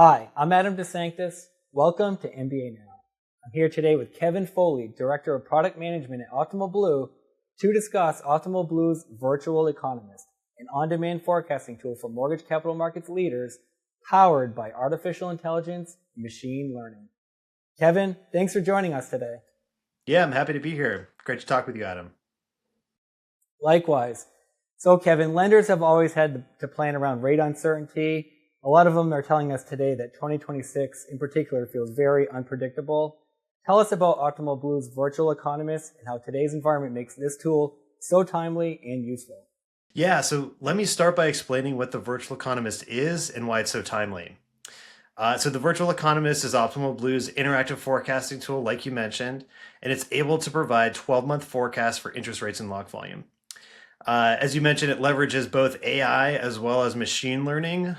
Hi, I'm Adam DeSanctis. Welcome to MBA Now. I'm here today with Kevin Foley, Director of Product Management at Optimal Blue, to discuss Optimal Blue's Virtual Economist, an on-demand forecasting tool for mortgage capital markets leaders powered by artificial intelligence and machine learning. Kevin, thanks for joining us today. Yeah, I'm happy to be here. Great to talk with you, Adam. Likewise. So Kevin, lenders have always had to plan around rate uncertainty. A lot of them are telling us today that 2026 in particular feels very unpredictable. Tell us about Optimal Blue's Virtual Economist and how today's environment makes this tool so timely and useful. Yeah, so let me start by explaining what the Virtual Economist is and why it's so timely. So the Virtual Economist is Optimal Blue's interactive forecasting tool, like you mentioned, and it's able to provide 12-month forecasts for interest rates and lock volume. As you mentioned, it leverages both AI as well as machine learning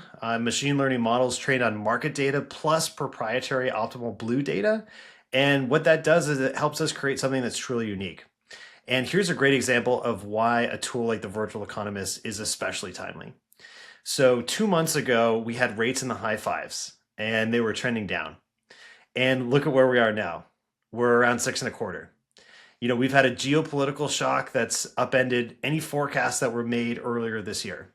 models trained on market data plus proprietary Optimal Blue data. And what that does is it helps us create something that's truly unique. And here's a great example of why a tool like the Virtual Economist is especially timely. So 2 months ago, we had rates in the high fives and they were trending down. And look at where we are now. We're around 6.25. We've had a geopolitical shock that's upended any forecasts that were made earlier this year.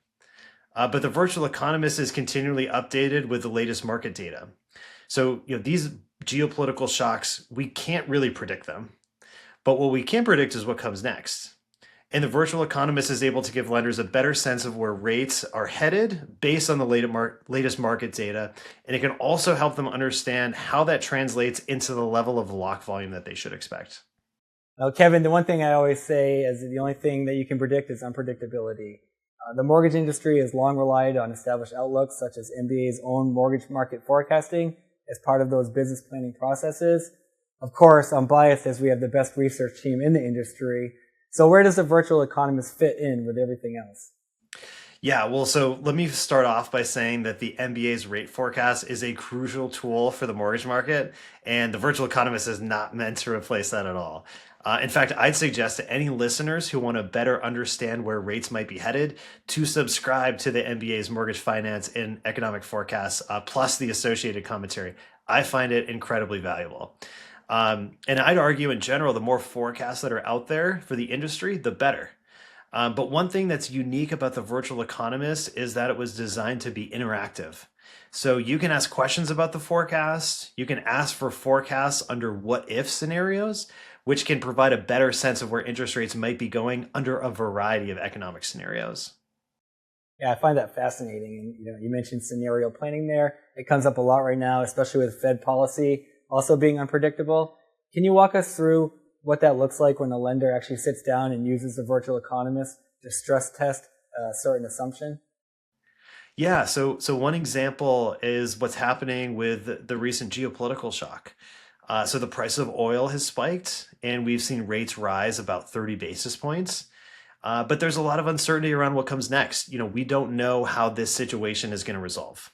But the Virtual Economist is continually updated with the latest market data. So, these geopolitical shocks, we can't really predict them. But what we can predict is what comes next. And the Virtual Economist is able to give lenders a better sense of where rates are headed based on the latest market data. And it can also help them understand how that translates into the level of lock volume that they should expect. Now, Kevin, the one thing I always say is the only thing that you can predict is unpredictability. The mortgage industry has long relied on established outlooks such as MBA's own mortgage market forecasting as part of those business planning processes. Of course, I'm biased as we have the best research team in the industry. So where does the Virtual Economist fit in with everything else? Yeah, well, so let me start off by saying that the MBA's rate forecast is a crucial tool for the mortgage market, and the Virtual Economist is not meant to replace that at all. In fact, I'd suggest to any listeners who want to better understand where rates might be headed to subscribe to the MBA's mortgage finance and economic forecasts, plus the associated commentary. I find it incredibly valuable. And I'd argue in general, the more forecasts that are out there for the industry, the better. But one thing that's unique about the Virtual Economist is that it was designed to be interactive. So you can ask questions about the forecast. You can ask for forecasts under what if scenarios, which can provide a better sense of where interest rates might be going under a variety of economic scenarios. Yeah, I find that fascinating. And you mentioned scenario planning there. It comes up a lot right now, especially with Fed policy also being unpredictable. Can you walk us through what that looks like when a lender actually sits down and uses the Virtual Economist to stress test a certain assumption? Yeah, so one example is what's happening with the recent geopolitical shock. So the price of oil has spiked, and we've seen rates rise about 30 basis points. But there's a lot of uncertainty around what comes next. We don't know how this situation is going to resolve.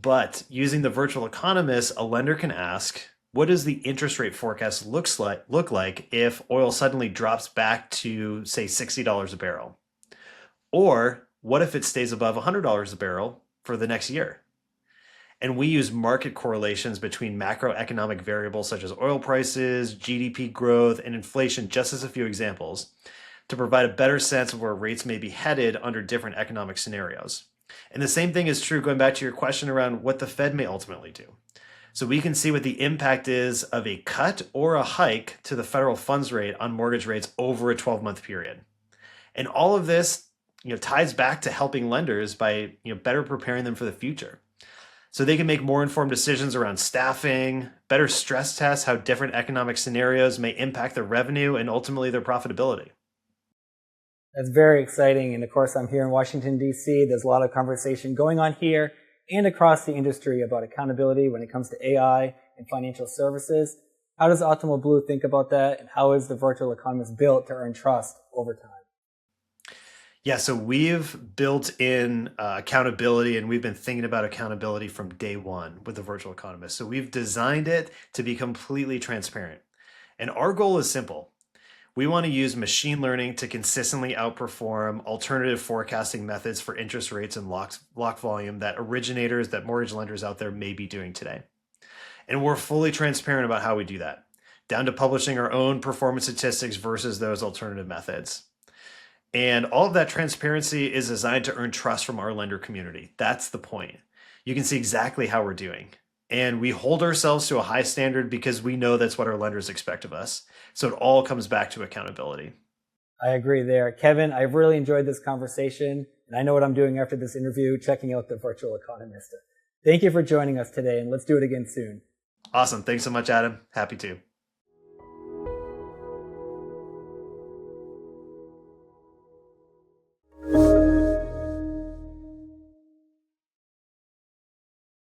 But using the Virtual Economist, a lender can ask, what does the interest rate forecast look like if oil suddenly drops back to, say, $60 a barrel? Or what if it stays above $100 a barrel for the next year? And we use market correlations between macroeconomic variables such as oil prices, GDP growth, and inflation, just as a few examples, to provide a better sense of where rates may be headed under different economic scenarios. And the same thing is true going back to your question around what the Fed may ultimately do. So we can see what the impact is of a cut or a hike to the federal funds rate on mortgage rates over a 12-month period. And all of this, ties back to helping lenders by, better preparing them for the future. So they can make more informed decisions around staffing, better stress tests how different economic scenarios may impact their revenue and ultimately their profitability. That's very exciting. And of course, I'm here in Washington, D.C. There's a lot of conversation going on here and across the industry about accountability when it comes to AI and financial services. How does Optimal Blue think about that? And how is the Virtual Economist built to earn trust over time? Yeah, so we've built in accountability, and we've been thinking about accountability from day one with the Virtual Economist. So we've designed it to be completely transparent. And our goal is simple. We want to use machine learning to consistently outperform alternative forecasting methods for interest rates and lock volume that mortgage lenders out there may be doing today. And we're fully transparent about how we do that, down to publishing our own performance statistics versus those alternative methods. And all of that transparency is designed to earn trust from our lender community. That's the point. You can see exactly how we're doing. And we hold ourselves to a high standard because we know that's what our lenders expect of us. So it all comes back to accountability. I agree there. Kevin, I've really enjoyed this conversation, and I know what I'm doing after this interview, checking out the Virtual Economist. Thank you for joining us today, and let's do it again soon. Awesome. Thanks so much, Adam. Happy to.